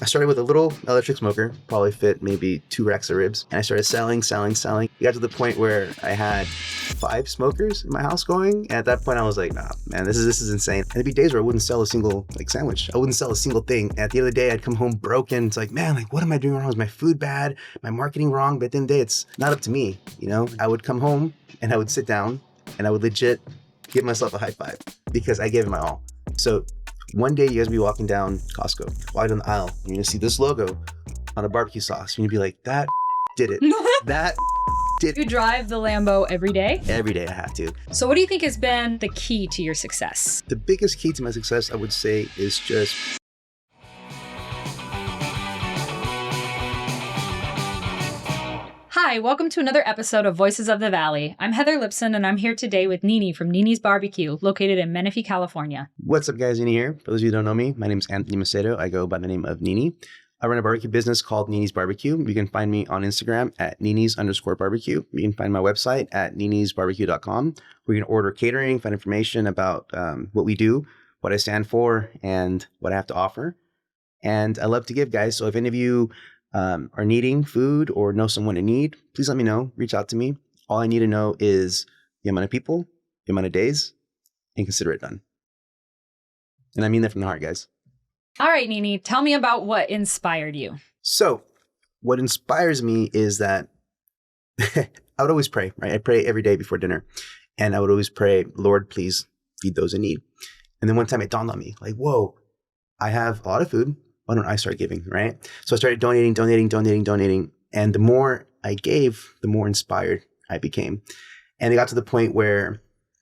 I started with a little electric smoker, probably fit maybe 2 racks of ribs. And I started selling. It got to the point where I had 5 smokers in my house going. And at that point I was like, nah, man, this is insane. And there'd be days where I wouldn't sell a single sandwich. I wouldn't sell a single thing. And at the end of the day, I'd come home broken. It's like, man, what am I doing wrong? Is my food bad? My marketing wrong? But at the end of the day, it's not up to me. I would come home and I would sit down and I would legit give myself a high five because I gave it my all. So one day you guys will be walking down Costco, walking down the aisle, and you're gonna see this logo on a barbecue sauce. And you'll be like, that did it. That did it. You drive the Lambo every day? Every day I have to. So what do you think has been the key to your success? The biggest key to my success, I would say, is just Hi, welcome to another episode of Voices of the Valley. I'm Heather Lipson, and I'm here today with Nini from Nini's Barbecue, located in Menifee, California. What's up, guys? Nini here. For those of you who don't know me, my name is Anthony Macedo. I go by the name of Nini. I run a barbecue business called Nini's Barbecue. You can find me on Instagram at Ninis_barbecue. You can find my website at ninisbarbecue.com, where you can order catering, find information about what we do, what I stand for, and what I have to offer. And I love to give, guys. So if any of you are needing food or know someone in need, please let me know. Reach out to me. All I need to know is the amount of people, the amount of days, and consider it done. And I mean that from the heart, guys. All right, Nini, tell me about what inspired you. So what inspires me is that I would always pray, right? I pray every day before dinner. And I would always pray, Lord, please feed those in need. And then one time it dawned on me, like, whoa, I have a lot of food. Why don't I start giving, right? So I started donating. And the more I gave, the more inspired I became. And it got to the point where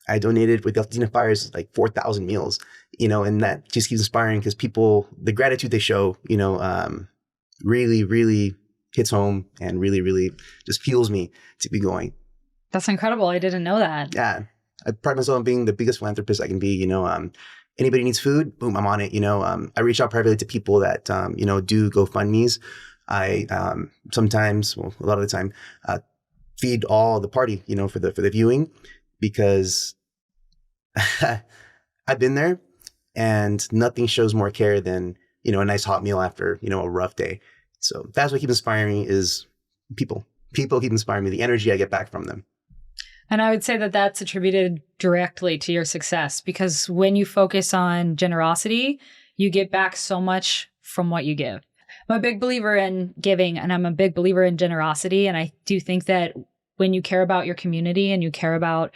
I donated with Delta Fires like 4,000 meals, and that just keeps inspiring because people, the gratitude they show, really, really hits home and really, really just fuels me to be going. That's incredible. I didn't know that. Yeah. I pride myself on being the biggest philanthropist I can be, anybody needs food, boom, I'm on it. I reach out privately to people that, do GoFundMes. I sometimes, well, a lot of the time, feed all the party, for the viewing, because I've been there and nothing shows more care than, a nice hot meal after, a rough day. So that's what keeps inspiring me is people. People keep inspiring me, the energy I get back from them. And I would say that that's attributed directly to your success because when you focus on generosity, you get back so much from what you give. I'm a big believer in giving and I'm a big believer in generosity. And I do think that when you care about your community and you care about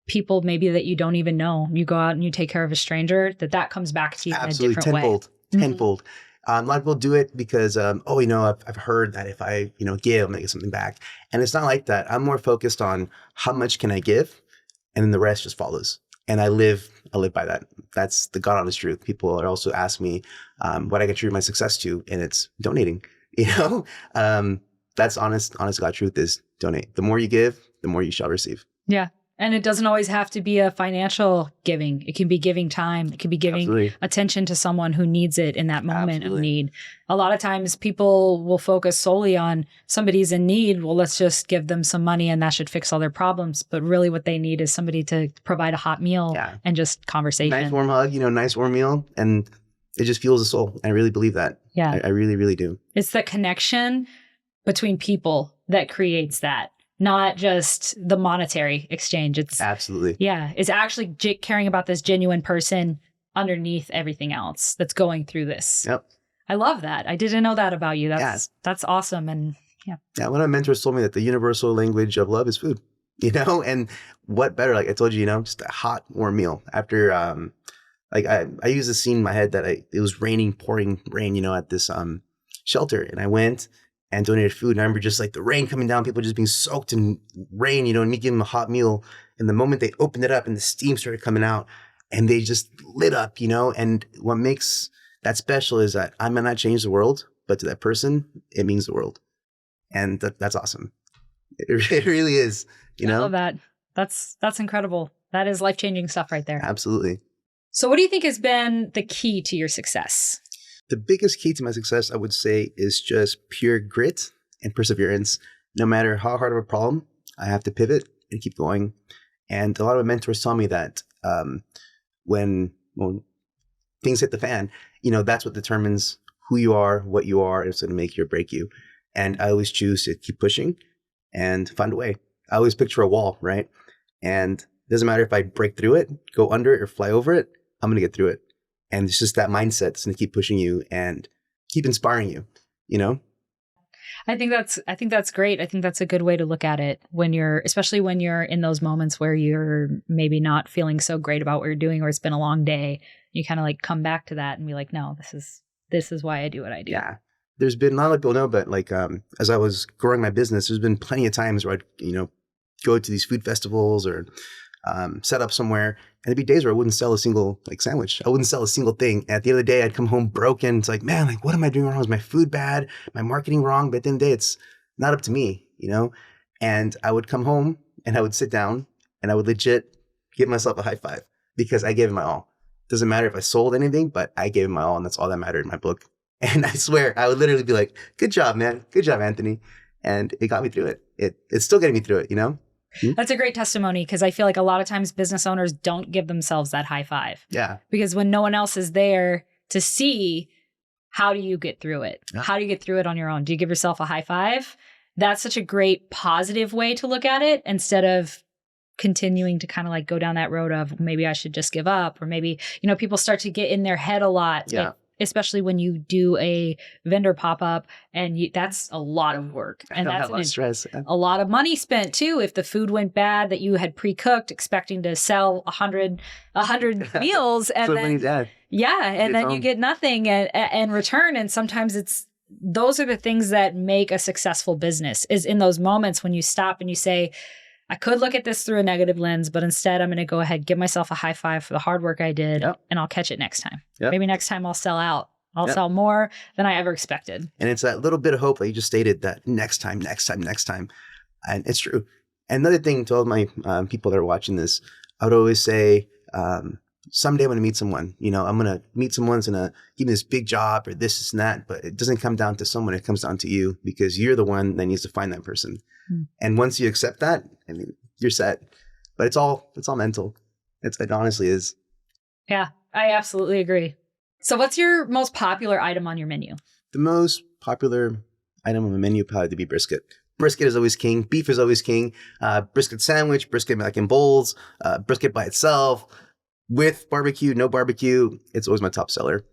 people maybe that you don't even know, you go out and you take care of a stranger, that comes back to you Absolutely. in a different way. Tenfold. A lot of people do it because, I've heard that if I, give, I'm going to get something back. And it's not like that. I'm more focused on how much can I give? And then the rest just follows. And I live by that. That's the God honest truth. People are also ask me what I contribute my success to, and it's donating. That's honest God truth is donate. The more you give, the more you shall receive. Yeah. And it doesn't always have to be a financial giving. It can be giving time. It can be giving Absolutely. attention to someone who needs it in that moment Absolutely. of need. A lot of times people will focus solely on somebody's in need. Well, let's just give them some money and that should fix all their problems. But really what they need is somebody to provide a hot meal and just conversation. Nice warm hug, nice warm meal. And it just fuels the soul. I really believe that. Yeah. I really, really do. It's the connection between people that creates that. Not just the monetary exchange. It's Absolutely. Yeah. It's actually caring about this genuine person underneath everything else that's going through this. Yep. I love that. I didn't know that about you. That's awesome. And yeah. Yeah. One of my mentors told me that the universal language of love is food, and what better, like I told you, just a hot, warm meal after, I use this scene in my head that it was pouring rain, at this, shelter. And I went and donated food. And I remember just like the rain coming down, people just being soaked in rain, and me giving them a hot meal. And the moment they opened it up and the steam started coming out and they just lit up, and what makes that special is that I might not change the world, but to that person, it means the world. And that's awesome. It really is, I love that. That's incredible. That is life-changing stuff right there. Absolutely. So what do you think has been the key to your success? The biggest key to my success, I would say, is just pure grit and perseverance. No matter how hard of a problem, I have to pivot and keep going. And a lot of my mentors tell me that when things hit the fan, that's what determines who you are, what you are, and it's going to make you or break you. And I always choose to keep pushing and find a way. I always picture a wall, right? And it doesn't matter if I break through it, go under it, or fly over it, I'm going to get through it. And it's just that mindset that's going to keep pushing you and keep inspiring you, you know? I think that's great. I think that's a good way to look at it especially when you're in those moments where you're maybe not feeling so great about what you're doing, or it's been a long day. You kind of like come back to that and be like, no, this is why I do what I do. Yeah. There's been, not a lot of people know, but like, as I was growing my business, there's been plenty of times where I'd, go to these food festivals or set up somewhere, and there'd be days where I wouldn't sell a single like sandwich. I wouldn't sell a single thing. And at the end of the day, I'd come home broken. It's like, man, like, what am I doing wrong? Is my food bad? My marketing wrong? But at the end of the day, it's not up to me, And I would come home and I would sit down and I would legit give myself a high five because I gave it my all. Doesn't matter if I sold anything, but I gave it my all, and that's all that mattered in my book. And I swear, I would literally be like, good job, man. Good job, Anthony. And it got me through it. It's still getting me through it, That's a great testimony, because I feel like a lot of times business owners don't give themselves that high five. Yeah. Because when no one else is there to see, how do you get through it? Yeah. How do you get through it on your own? Do you give yourself a high five? That's such a great positive way to look at it, instead of continuing to kind of like go down that road of maybe I should just give up, or maybe, people start to get in their head a lot. Yeah. Especially when you do a vendor pop-up, and that's a lot of work, and that's a lot of stress. A lot of money spent too. If the food went bad that you had pre-cooked, expecting to sell 100 meals, and then you get nothing in return. And sometimes those are the things that make a successful business, is in those moments when you stop and you say, I could look at this through a negative lens, but instead I'm going to go ahead, give myself a high five for the hard work I did, and I'll catch it next time. Yep. Maybe next time I'll sell out. I'll sell more than I ever expected. And it's that little bit of hope that you just stated, that next time. And it's true. Another thing to all my people that are watching this, I would always say, someday I'm going to meet someone. I'm going to meet someone who's going to give me this big job or this and that, but it doesn't come down to someone. It comes down to you, because you're the one that needs to find that person. And once you accept that, you're set. But it's all mental. It honestly is. Yeah, I absolutely agree. So what's your most popular item on your menu? The most popular item on the menu probably to be brisket. Brisket is always king. Beef is always king. Brisket sandwich, brisket like in bowls, brisket by itself, with barbecue, no barbecue. It's always my top seller.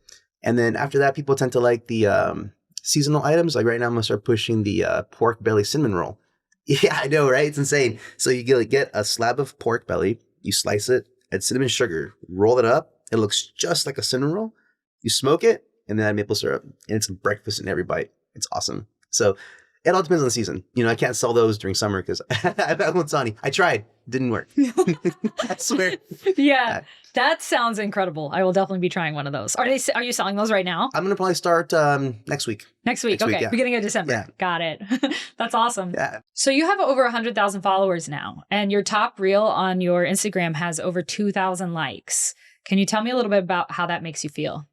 And then after that, people tend to like the seasonal items. Like right now, I'm going to start pushing the pork belly cinnamon roll. Yeah, I know, right? It's insane. So you get a slab of pork belly, you slice it, add cinnamon sugar, roll it up. It looks just like a cinnamon roll. You smoke it, and then add maple syrup. And it's breakfast in every bite. It's awesome. So it all depends on the season. I can't sell those during summer because I won't sell any. I tried. Didn't work. I swear. Yeah. That sounds incredible. I will definitely be trying one of those. Are you selling those right now? I'm going to probably start next week. Next week. Okay. Beginning of December. Yeah. Got it. That's awesome. Yeah. So you have over 100,000 followers now, and your top reel on your Instagram has over 2,000 likes. Can you tell me a little bit about how that makes you feel?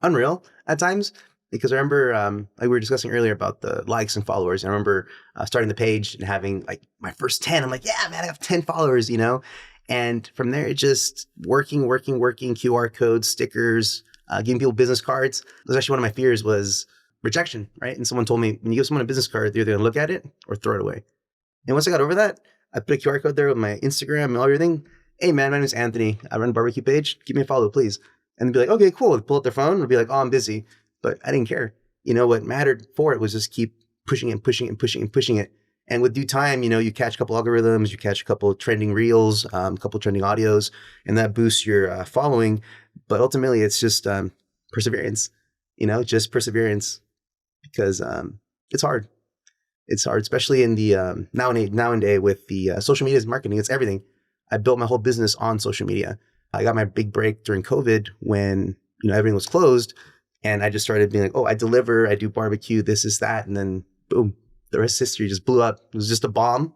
Unreal at times. Because I remember, like we were discussing earlier about the likes and followers. I remember starting the page and having like my first 10. I'm like, yeah, man, I have 10 followers, And from there, it just working, QR codes, stickers, giving people business cards. That was actually one of my fears, was rejection, right? And someone told me, when you give someone a business card, they're either going to look at it or throw it away. And once I got over that, I put a QR code there with my Instagram and everything. Hey, man, my name is Anthony. I run a barbecue page. Give me a follow, please. And they'd be like, okay, cool. They'd pull out their phone and be like, oh, I'm busy. But I didn't care. What mattered for it was just keep pushing it. And with due time, you catch a couple algorithms, you catch a couple trending reels, a couple trending audios, and that boosts your following. But ultimately, it's just perseverance, just perseverance, because it's hard. It's hard, especially in the nowadays with the social media marketing. It's everything. I built my whole business on social media. I got my big break during COVID when everything was closed. And I just started being like, oh, I deliver, I do barbecue, this is that. And then boom, the rest of history just blew up. It was just a bomb.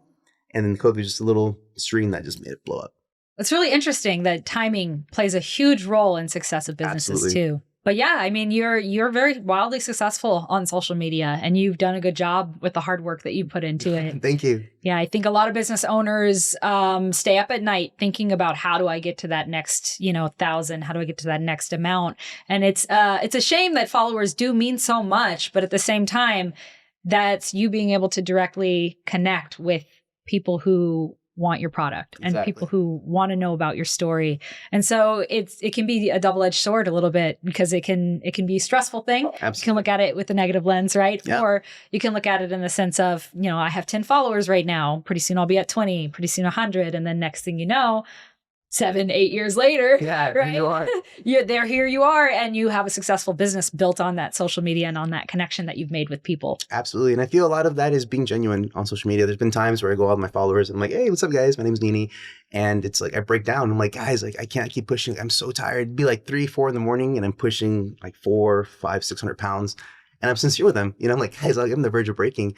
And then COVID was just a little stream that just made it blow up. It's really interesting that timing plays a huge role in success of businesses. Absolutely. Too. But yeah, I mean, you're very wildly successful on social media, and you've done a good job with the hard work that you put into it. Thank you. Yeah, I think a lot of business owners stay up at night thinking about how do I get to that next, 1,000? How do I get to that next amount? And it's a shame that followers do mean so much, but at the same time, that's you being able to directly connect with people who want your product and Exactly. people who want to know about your story. And so it can be a double-edged sword a little bit, because it can be a stressful thing. Absolutely. You can look at it with a negative lens, right? Yeah. Or you can look at it in the sense of, I have 10 followers right now. Pretty soon I'll be at 20, pretty soon 100. And then next thing you know, 7-8 years later, Yeah, right? you are. Here you are, and you have a successful business built on that social media and on that connection that you've made with people. Absolutely. And I feel a lot of that is being genuine on social media. There's been times where I go out with my followers and I'm like, hey, what's up, guys? My name's Nini. And it's like, I break down. I'm like, guys, like, I can't keep pushing. I'm so tired. It'd be like 3-4 in the morning and I'm pushing like 4, 5, 600 pounds. And I'm sincere with them. I'm like, guys, I'm on the verge of breaking.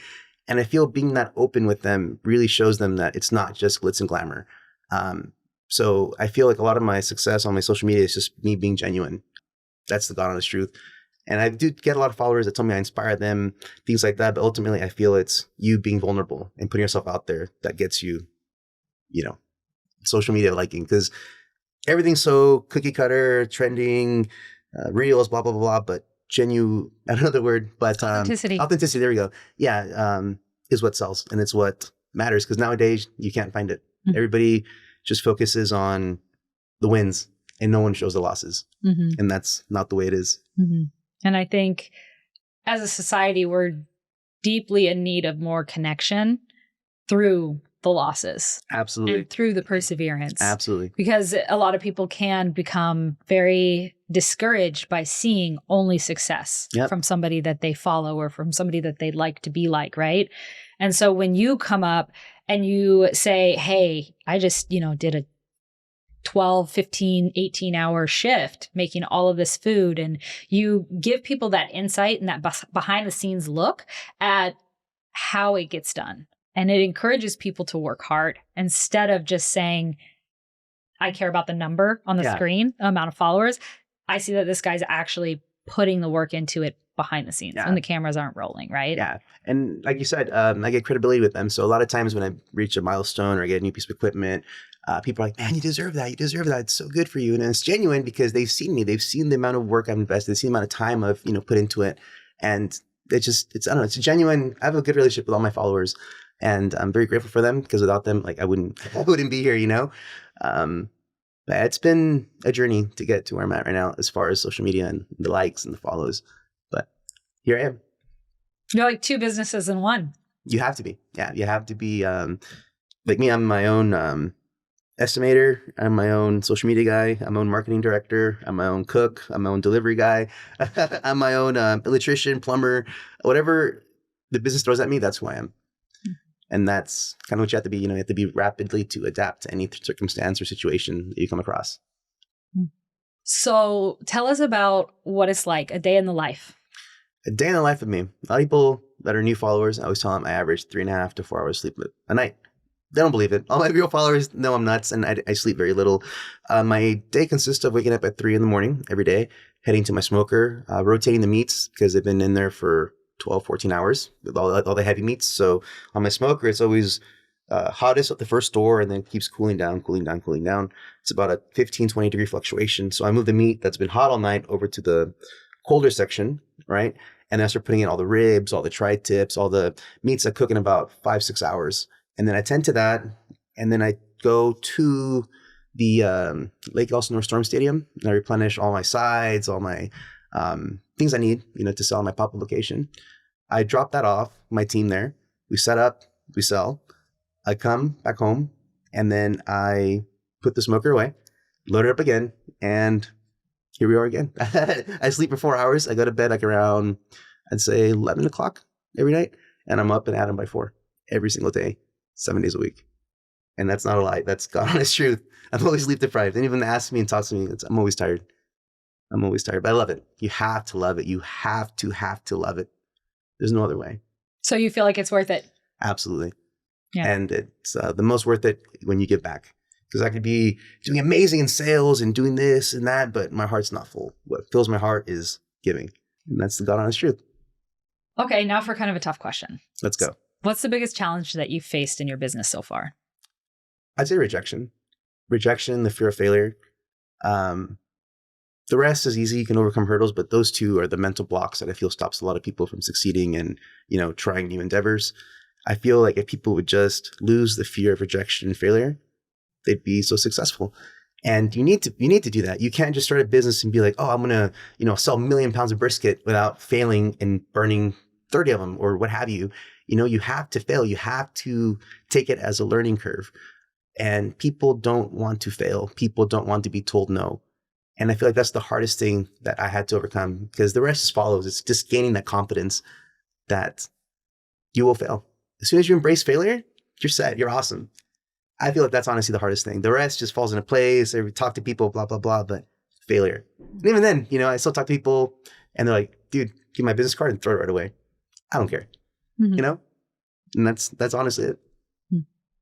And I feel being that open with them really shows them that it's not just glitz and glamour. So I feel like a lot of my success on my social media is just me being genuine. That's the God honest truth. And I do get a lot of followers that tell me I inspire them, things like that. But ultimately, I feel it's you being vulnerable and putting yourself out there that gets you, social media liking. Because everything's so cookie cutter, trending, reels, blah, blah, blah, blah. But genuine, I don't know the word, but Authenticity. Authenticity, there we go. Yeah, is what sells. And it's what matters. Because nowadays, you can't find it. Mm-hmm. Everybody just focuses on the wins and no one shows the losses. Mm-hmm. And that's not the way it is. Mm-hmm. And I think as a society, we're deeply in need of more connection through the losses. Absolutely. And through the perseverance. Absolutely. Because a lot of people can become very discouraged by seeing only success from somebody that they follow or from somebody that they'd like to be like, right? And so when you come up and you say, hey, I just, did a 12, 15, 18-hour shift making all of this food, and you give people that insight and that behind the scenes look at how it gets done. And it encourages people to work hard instead of just saying, I care about the number on the screen, the amount of followers. I see that this guy's actually putting the work into it behind the scenes when the cameras aren't rolling, right? Yeah. And like you said, I get credibility with them. So a lot of times when I reach a milestone or I get a new piece of equipment, people are like, man, you deserve that. You deserve that. It's so good for you. And it's genuine because they've seen me. They've seen the amount of work I've invested. They've seen the amount of time I've, put into it. And I don't know, it's a genuine, I have a good relationship with all my followers. And I'm very grateful for them because without them, like I wouldn't be here, But it's been a journey to get to where I'm at right now as far as social media and the likes and the follows. But here I am. You're like two businesses in one. You have to be. Yeah, you have to be. Like me, I'm my own estimator. I'm my own social media guy. I'm my own marketing director. I'm my own cook. I'm my own delivery guy. I'm my own electrician, plumber, whatever the business throws at me, that's who I am. And that's kind of what you have to be. You have to be rapidly to adapt to any circumstance or situation that you come across. So tell us about what it's like, a day in the life. A day in the life of me. A lot of people that are new followers, I always tell them I average 3.5 to 4 hours sleep a night. They don't believe it. All my real followers know I'm nuts and I sleep very little. My day consists of waking up at 3 in the morning every day, heading to my smoker, rotating the meats because they've been in there for 12, 14 hours with all the heavy meats. So on my smoker, it's always hottest at the first door and then keeps cooling down. It's about a 15, 20 degree fluctuation. So I move the meat that's been hot all night over to the colder section, right? And then I start putting in all the ribs, all the tri-tips, all the meats that cook in about 5-6 hours. And then I tend to that. And then I go to the Lake Elsinore Storm Stadium and I replenish all my sides, all my things I need, to sell on my pop-up location. I drop that off, my team there. We set up, we sell. I come back home and then I put the smoker away, load it up again, and here we are again. I sleep for 4 hours. I go to bed like around, I'd say 11 o'clock every night, and I'm up and at 'em by 4 every single day, 7 days a week. And that's not a lie. That's God honest truth. I'm always sleep deprived. And even ask me and talk to me, I'm always tired. But I love it. You have to love it. You have to love it. There's no other way. So you feel like it's worth it? Absolutely. Yeah. And it's the most worth it when you give back. Because I could be doing amazing in sales and doing this and that, but my heart's not full. What fills my heart is giving. And that's the God honest truth. Okay, now for kind of a tough question. Let's go. What's the biggest challenge that you've faced in your business so far? I'd say rejection. Rejection, the fear of failure. The rest is easy. You can overcome hurdles, but those two are the mental blocks that I feel stops a lot of people from succeeding and, trying new endeavors. I feel like if people would just lose the fear of rejection and failure, they'd be so successful. And you need to do that. You can't just start a business and be like, oh, I'm going to, sell 1 million pounds of brisket without failing and burning 30 of them or what have you. You have to fail. You have to take it as a learning curve. And people don't want to fail. People don't want to be told no. And I feel like that's the hardest thing that I had to overcome, because the rest just follows. It's just gaining that confidence that you will fail. As soon as you embrace failure, you're set. You're awesome. I feel like that's honestly the hardest thing. The rest just falls into place. I talk to people, blah, blah, blah, but failure. And even then, I still talk to people and they're like, dude, give me my business card and throw it right away. I don't care, And that's honestly it.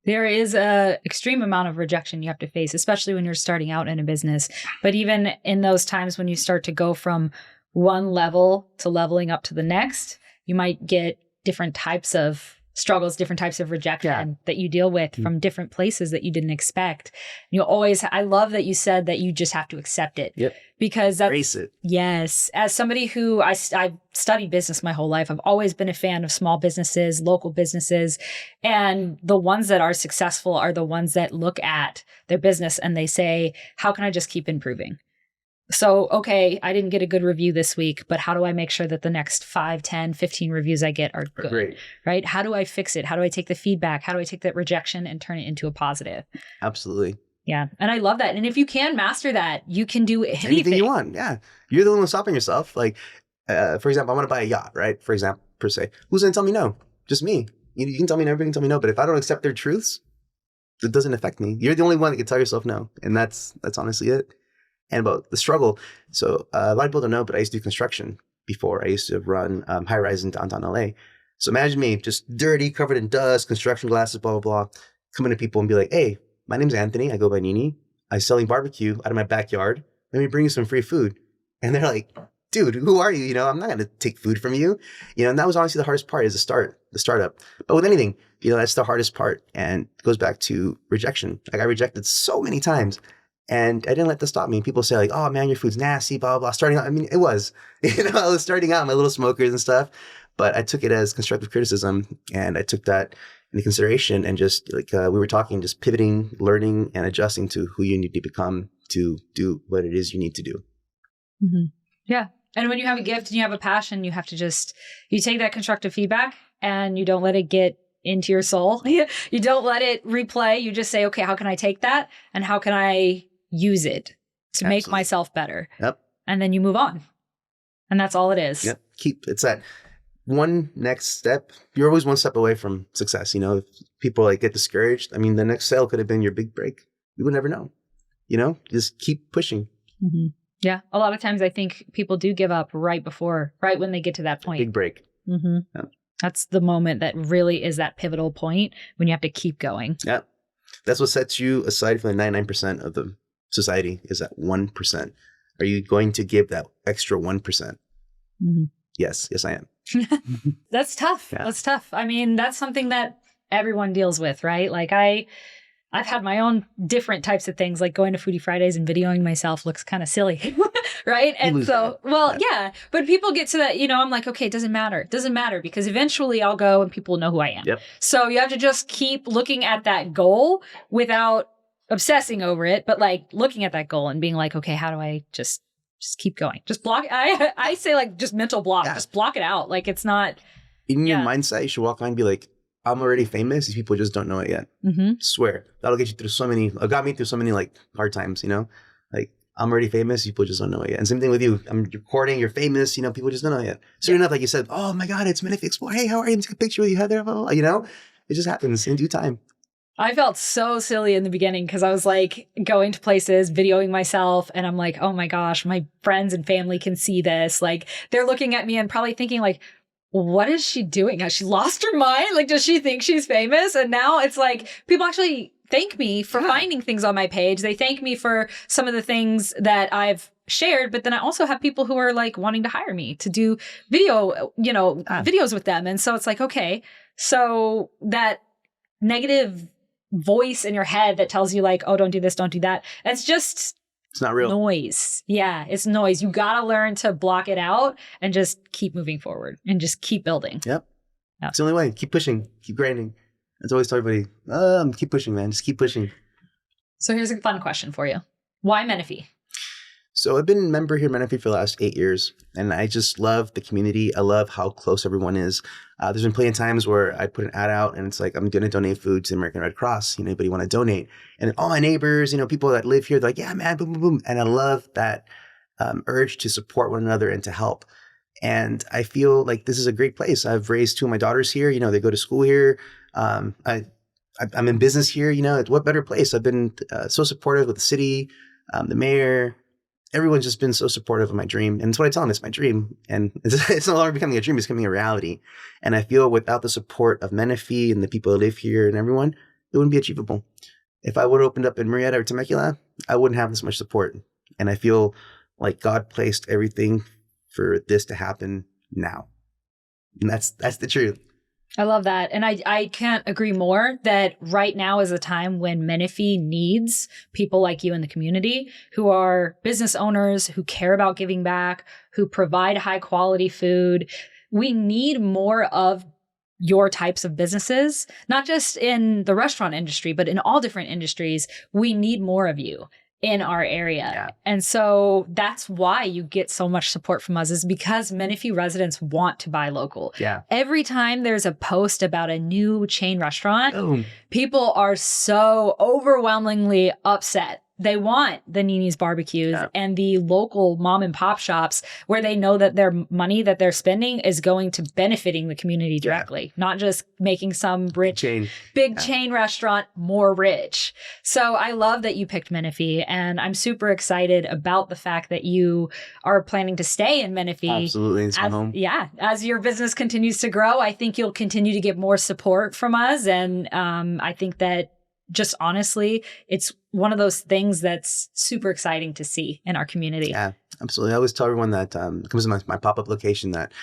There is a extreme amount of rejection you have to face, especially when you're starting out in a business. But even in those times when you start to go from one level to leveling up to the next, you might get different types of struggles, different types of rejection that you deal with from different places that you didn't expect. I love that you said that you just have to accept it. Yep. Because that's, embrace it. Yes. As somebody who I've studied business my whole life, I've always been a fan of small businesses, local businesses. And the ones that are successful are the ones that look at their business and they say, how can I just keep improving? So, okay, I didn't get a good review this week, but how do I make sure that the next 5, 10, 15 reviews I get are good? Great. Right? How do I fix it? How do I take the feedback? How do I take that rejection and turn it into a positive? Absolutely. Yeah. And I love that. And if you can master that, you can do anything you want. Yeah. You're the one who's stopping yourself. Like, for example, I want to buy a yacht, right? For example, per se. Who's going to tell me no? Just me. You can tell me no, everybody can tell me no. But if I don't accept their truths, it doesn't affect me. You're the only one that can tell yourself no. And that's honestly it. And about the struggle. So a lot of people don't know, but I used to do construction before. I used to run high rise in downtown LA. So imagine me just dirty, covered in dust, construction glasses, blah, blah, blah, coming to people and be like, hey, my name's Anthony. I go by Nini. I'm selling barbecue out of my backyard. Let me bring you some free food. And they're like, dude, who are you? I'm not going to take food from you. And that was honestly the hardest part is the startup. But with anything, that's the hardest part. And it goes back to rejection. I got rejected so many times. And I didn't let that stop me. People say like, oh man, your food's nasty, blah, blah, blah. Starting out, I mean, it was, I was starting out, my little smokers and stuff, but I took it as constructive criticism and I took that into consideration and just like we were talking, just pivoting, learning and adjusting to who you need to become to do what it is you need to do. Mm-hmm. Yeah. And when you have a gift and you have a passion, you have to you take that constructive feedback and you don't let it get into your soul. You don't let it replay. You just say, okay, how can I take that? And how can I use it to make myself better? Yep. And then you move on. And that's all it is. Yep. It's that one next step. You're always one step away from success. If people get discouraged, I mean, the next sale could have been your big break. You would never know, just keep pushing. Mm-hmm. Yeah. A lot of times I think people do give up right when they get to that point. Big break. Mm-hmm. Yeah. That's the moment that really is that pivotal point when you have to keep going. Yeah. That's what sets you aside from the 99% of the society is that 1%. Are you going to give that extra 1%? Mm-hmm. Yes, I am. That's tough. Yeah. That's tough. I mean, that's something that everyone deals with, right? Like I've had my own different types of things, like going to Foodie Fridays and videoing myself looks kind of silly, right? And so, yeah, but people get to that, I'm like, okay, it doesn't matter. It doesn't matter because eventually I'll go and people will know who I am. Yep. So you have to just keep looking at that goal without obsessing over it, but like looking at that goal and being like, okay, how do I just keep going? Just block. I say like just mental block, just block it out. Like it's not. In your mindset, you should walk on and be like, I'm already famous. These people just don't know it yet. Mm-hmm. Swear. That'll get you through got me through so many like hard times, like I'm already famous. People just don't know it yet. And same thing with you. I'm recording. You're famous. People just don't know it yet. Soon enough, like you said, oh my God, it's Menifee Explore. Hey, how are you? Take a picture with you, Heather. It just happens in due time. I felt so silly in the beginning because I was like going to places, videoing myself. And I'm like, oh my gosh, my friends and family can see this. Like they're looking at me and probably thinking like, what is she doing? Has she lost her mind? Like, does she think she's famous? And now it's like people actually thank me for finding things on my page. They thank me for some of the things that I've shared, but then I also have people who are like wanting to hire me to do videos with them. And so it's like, okay, so that negative voice in your head that tells you like, oh, don't do this, don't do that. It's not real noise. Yeah, it's noise. You got to learn to block it out and just keep moving forward and just keep building. Yep. Yeah. It's the only way. Keep pushing, keep grinding. That's always tell everybody, keep pushing, man. Just keep pushing. So here's a fun question for you. Why Menifee? So I've been a member here at Menifee for the last 8 years, and I just love the community. I love how close everyone is. There's been plenty of times where I put an ad out and it's like, I'm going to donate food to the American Red Cross. Anybody want to donate? And all my neighbors, people that live here, they're like, yeah, man, boom, boom, boom. And I love that urge to support one another and to help. And I feel like this is a great place. I've raised 2 of my daughters here. They go to school here. I'm in business here. What better place? I've been so supportive with the city, the mayor. Everyone's just been so supportive of my dream. And it's what I tell them, it's my dream. And it's no longer becoming a dream, it's becoming a reality. And I feel without the support of Menifee and the people that live here and everyone, it wouldn't be achievable. If I would have opened up in Marietta or Temecula, I wouldn't have this much support. And I feel like God placed everything for this to happen now. And that's the truth. I love that. And I can't agree more that right now is a time when Menifee needs people like you in the community who are business owners, who care about giving back, who provide high quality food. We need more of your types of businesses, not just in the restaurant industry, but in all different industries. We need more of you in our area. Yeah. And so that's why you get so much support from us, is because Menifee residents want to buy local. Yeah. Every time there's a post about a new chain restaurant, Boom. people are so overwhelmingly upset. They want the Nini's barbecues and the local mom and pop shops where they know that their money that they're spending is going to benefiting the community directly, not just making some rich big chain restaurant more rich. So I love that you picked Menifee, and I'm super excited about the fact that you are planning to stay in Menifee. Absolutely. It's my home. Yeah. As your business continues to grow, I think you'll continue to get more support from us. And I think that just honestly, it's one of those things that's super exciting to see in our community. Yeah, absolutely. I always tell everyone that comes to my pop-up location that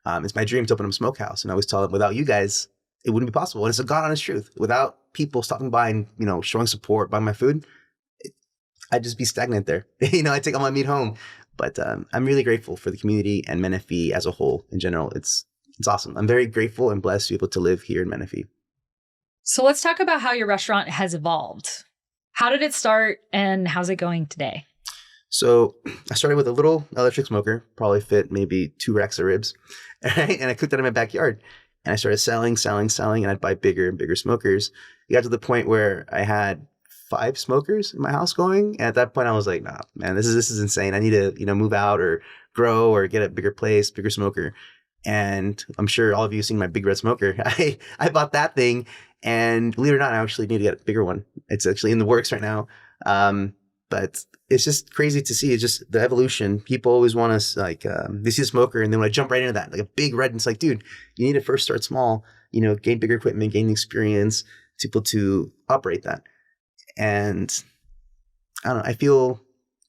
it's my dream to open up a smokehouse. And I always tell them, without you guys, it wouldn't be possible. And it's a God honest truth. Without people stopping by and, showing support, buying my food, I'd just be stagnant there. I take all my meat home. But I'm really grateful for the community and Menifee as a whole in general. It's awesome. I'm very grateful and blessed to be able to live here in Menifee. So let's talk about how your restaurant has evolved. How did it start and how's it going today? So I started with a little electric smoker, probably fit maybe 2 racks of ribs. Right? And I cooked that in my backyard. And I started selling, and I'd buy bigger and bigger smokers. It got to the point where I had 5 smokers in my house going. And at that point I was like, nah, man, this is insane. I need to, move out or grow or get a bigger place, bigger smoker. And I'm sure all of you have seen my big red smoker. I bought that thing. And believe it or not, I actually need to get a bigger one. It's actually in the works right now. But it's just crazy to see. It's just the evolution. People always want us they see a smoker and they want to jump right into that, like a big red. And it's like, dude, you need to first start small, gain bigger equipment, gain experience to be able to operate that. And I don't know, I feel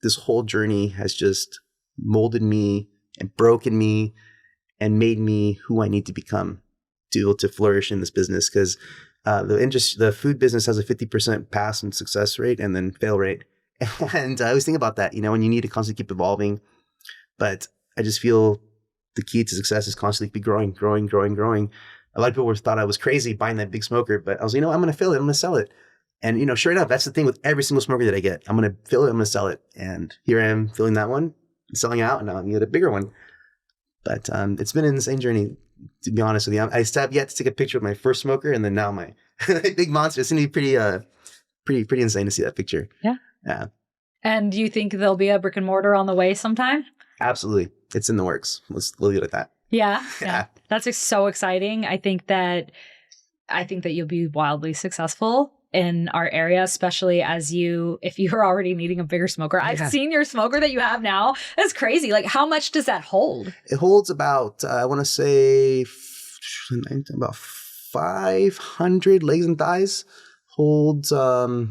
this whole journey has just molded me and broken me and made me who I need to become to be able to flourish in this business. Because the food business has a 50% pass and success rate and then fail rate. And I always think about that, and you need to constantly keep evolving. But I just feel the key to success is constantly be growing. A lot of people thought I was crazy buying that big smoker, but I was I'm going to fill it. I'm going to sell it. And, sure enough, that's the thing with every single smoker that I get. I'm going to fill it. I'm going to sell it. And here I am filling that one, selling out, and now I'm going to get a bigger one. But it's been an insane journey, to be honest with you. I still have yet to take a picture of my first smoker, and then now my big monster. It's going to be pretty insane to see that picture. Yeah. Yeah. And do you think there'll be a brick and mortar on the way sometime? Absolutely. It's in the works. We'll leave it at that. Yeah. That's so exciting. I think that you'll be wildly successful in our area, especially if you're already needing a bigger smoker. I've seen your smoker that you have now. That's crazy. Like, how much does that hold? It holds about, I want to say about 500 legs and thighs. holds about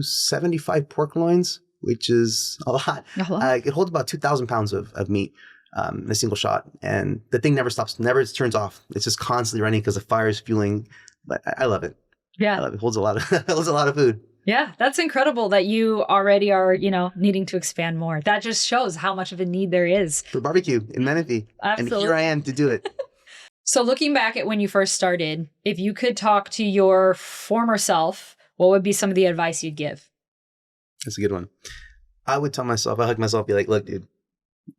75 pork loins, which is a lot. It holds about 2,000 pounds of meat in a single shot. And the thing never stops, never turns off. It's just constantly running because the fire is fueling. But I love it. Yeah. I love it. It holds a lot of, holds a lot of food. Yeah, that's incredible that you already are, needing to expand more. That just shows how much of a need there is. For barbecue in Menifee. Absolutely. And here I am to do it. So looking back at when you first started, if you could talk to your former self, what would be some of the advice you'd give? That's a good one. I would tell myself, I hug myself, be like, look, dude,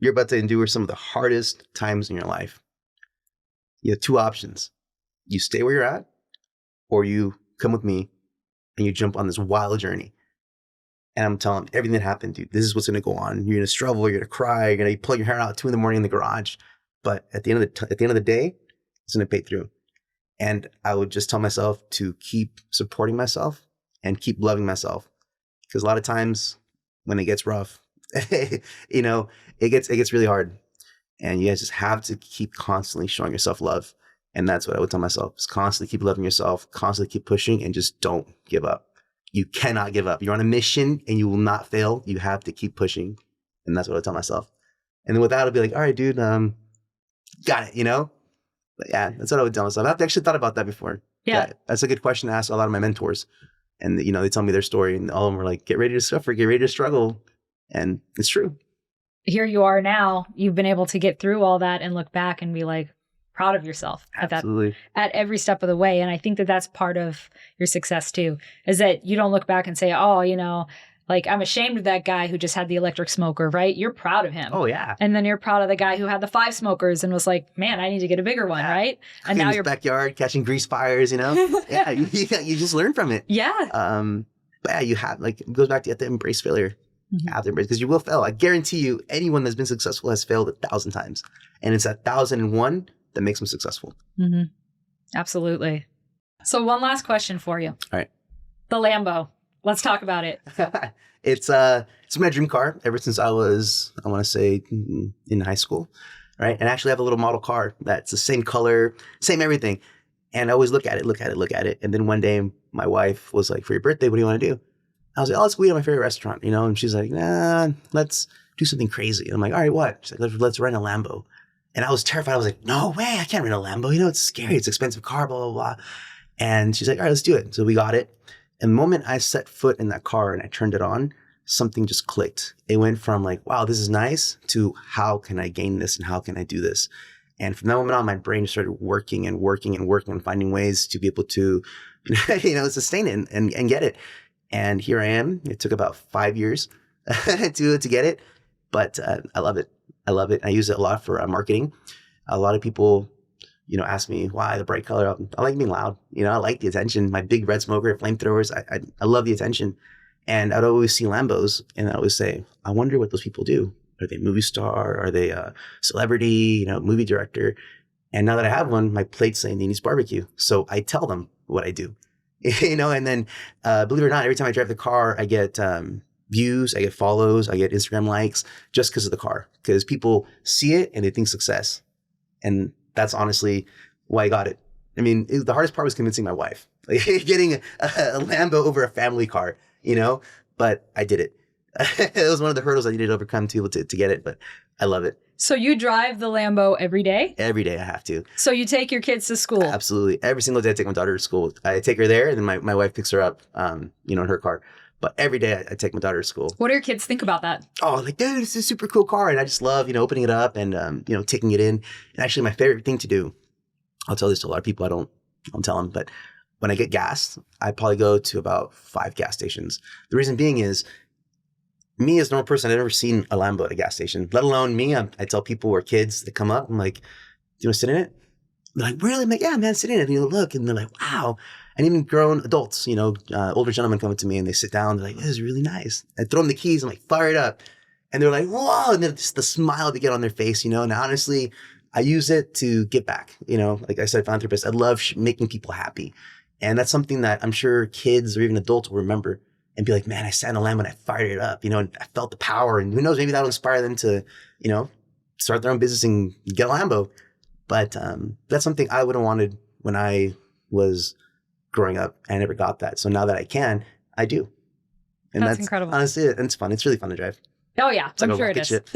you're about to endure some of the hardest times in your life. You have two options. You stay where you're at, or you come with me and you jump on this wild journey. And I'm telling them everything that happened, dude, this is what's going to go on. You're going to struggle. You're going to cry. You're going to pull your hair out at 2 a.m. in the garage. But at the end of the day, it's going to pay through. And I would just tell myself to keep supporting myself and keep loving myself. Because a lot of times when it gets rough, it gets really hard. And you guys just have to keep constantly showing yourself love. And that's what I would tell myself, is constantly keep loving yourself, constantly keep pushing, and just don't give up. You cannot give up. You're on a mission and you will not fail. You have to keep pushing. And that's what I would tell myself. And then with that, I'll be like, all right, dude, got it, But yeah, that's what I would tell myself. I've actually thought about that before. Yeah. That's a good question to ask a lot of my mentors. And, they tell me their story and all of them were like, get ready to suffer, get ready to struggle. And it's true. Here you are now. You've been able to get through all that and look back and be like, proud of yourself Absolutely. At every step of the way. And I think that that's part of your success too, is that you don't look back and say, oh, I'm ashamed of that guy who just had the electric smoker, right? You're proud of him. Oh, yeah. And then you're proud of the guy who had the 5 smokers and was like, man, I need to get a bigger one, right? And now you're backyard catching grease fires, Yeah, you just learn from it. Yeah. But yeah, you have, it goes back to you have to embrace failure. You have to embrace, because you will fail. I guarantee you, anyone that's been successful has failed 1,000 times. And it's that 1,001 that makes them successful. Mm-hmm. Absolutely. So one last question for you. All right. The Lambo. Let's talk about it. It's my dream car ever since I was, I want to say, in high school, right? And I actually have a little model car that's the same color, same everything. And I always look at it. And then one day my wife was like, for your birthday, what do you want to do? I was like, oh, let's go eat at my favorite restaurant, And she's like, nah, let's do something crazy. And I'm like, all right, what? She's like, let's rent a Lambo. And I was terrified. I was like, no way, I can't rent a Lambo. It's scary. It's an expensive car, blah, blah, blah. And she's like, all right, let's do it. So we got it. And the moment I set foot in that car and I turned it on, something just clicked. It went from like, wow, this is nice, to how can I gain this and how can I do this? And from that moment on, my brain just started working and finding ways to be able to, sustain it and get it. And here I am. It took about 5 years to get it, but I love it. I use it a lot for marketing. A lot of people, ask me why the bright color. I like being loud. I like the attention. My big red smoker, flamethrowers. I love the attention. And I'd always see Lambos, and I always say, I wonder what those people do. Are they a movie star? Are they a celebrity? Movie director? And now that I have one, my plate's saying Nini's Barbecue. So I tell them what I do. And then believe it or not, every time I drive the car, I get views, I get follows, I get Instagram likes just because of the car. Because people see it and they think success. And that's honestly why I got it. I mean, the hardest part was convincing my wife. Getting a Lambo over a family car, but I did it. It was one of the hurdles I needed to overcome to get it, but I love it. So you drive the Lambo every day? Every day I have to. So you take your kids to school? Absolutely. Every single day I take my daughter to school. I take her there, and then my wife picks her up, in her car. But every day I take my daughter to school. What do your kids think about that? Oh, like, dude, it's a super cool car. And I just love, opening it up and, taking it in. And actually my favorite thing to do, I'll tell this to a lot of people, I don't tell them, but when I get gas, I probably go to about 5 gas stations. The reason being is, me as a normal person, I've never seen a Lambo at a gas station, let alone me. I tell people or kids that come up, I'm like, do you want to sit in it? They're like, really? I'm like, yeah, man, sit in it. And look, and they're like, wow. And even grown adults, older gentlemen come up to me and they sit down. They're like, this is really nice. I throw them the keys. I'm like, fire it up. And they're like, whoa. And then just the smile they get on their face, And honestly, I use it to give back. Like I said, philanthropist, I love making people happy. And that's something that I'm sure kids or even adults will remember and be like, man, I sat in a Lambo and I fired it up, and I felt the power. And who knows, maybe that'll inspire them to, start their own business and get a Lambo. But that's something I would have wanted when I was growing up. I never got that. So now that I can, I do. And That's incredible. Honestly, it's fun. It's really fun to drive. Oh yeah, It's like I'm a sure it rocket is. ship.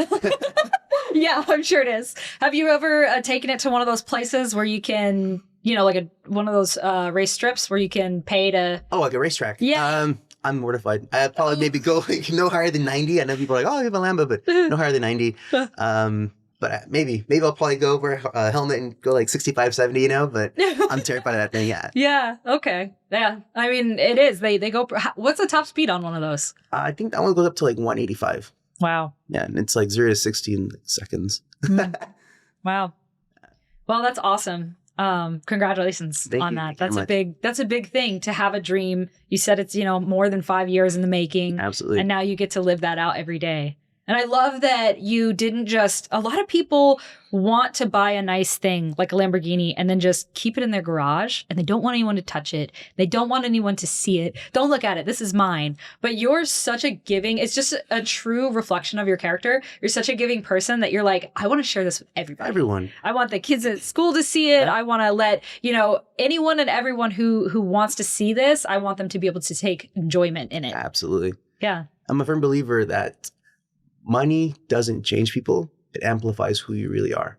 Yeah, I'm sure it is. Have you ever taken it to one of those places where you can, like one of those race strips where you can pay to? Oh, like a racetrack. Yeah. I'm mortified. I'd probably maybe go like no higher than 90. I know people are like, oh, you have a Lambo, but no higher than 90. But maybe I'll probably go over a helmet and go like 65, 70, but I'm terrified of that thing. Yeah. Yeah. Okay. Yeah. I mean, it is. They go. What's the top speed on one of those? I think that one goes up to like 185. Wow. Yeah, and it's like 0 to 60 in seconds. Wow. Well, that's awesome. Congratulations on that. That's a big thing to have a dream. You said it's, more than 5 years in the making. Absolutely. And now you get to live that out every day. And I love that you didn't a lot of people want to buy a nice thing like a Lamborghini and then just keep it in their garage and they don't want anyone to touch it. They don't want anyone to see it. Don't look at it. This is mine. But you're such a giving, it's just a true reflection of your character. You're such a giving person that you're like, I want to share this with everybody. Everyone. I want the kids at school to see it. Yeah. I want to let, anyone and everyone who wants to see this, I want them to be able to take enjoyment in it. Absolutely. Yeah. I'm a firm believer that money doesn't change people. It amplifies who you really are.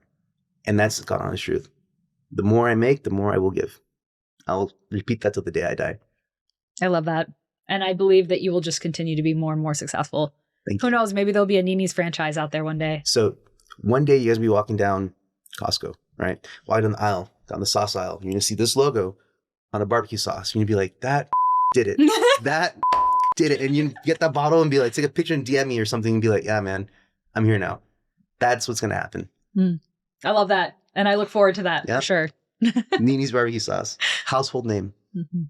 And that's the God honest truth. The more I make, the more I will give. I'll repeat that till the day I die. I love that. And I believe that you will just continue to be more and more successful. Who knows? Maybe there'll be a Nini's franchise out there one day. So one day you guys will be walking down Costco, right? Walking down the aisle, down the sauce aisle. You're going to see this logo on a barbecue sauce. You're going to be like, that did it. That did it. And you get that bottle and be like, take a picture and DM me or something and be like, yeah, man, I'm here now. That's what's going to happen. I love that. And I look forward to that for sure. Nini's barbecue sauce. Household name. Mm-hmm.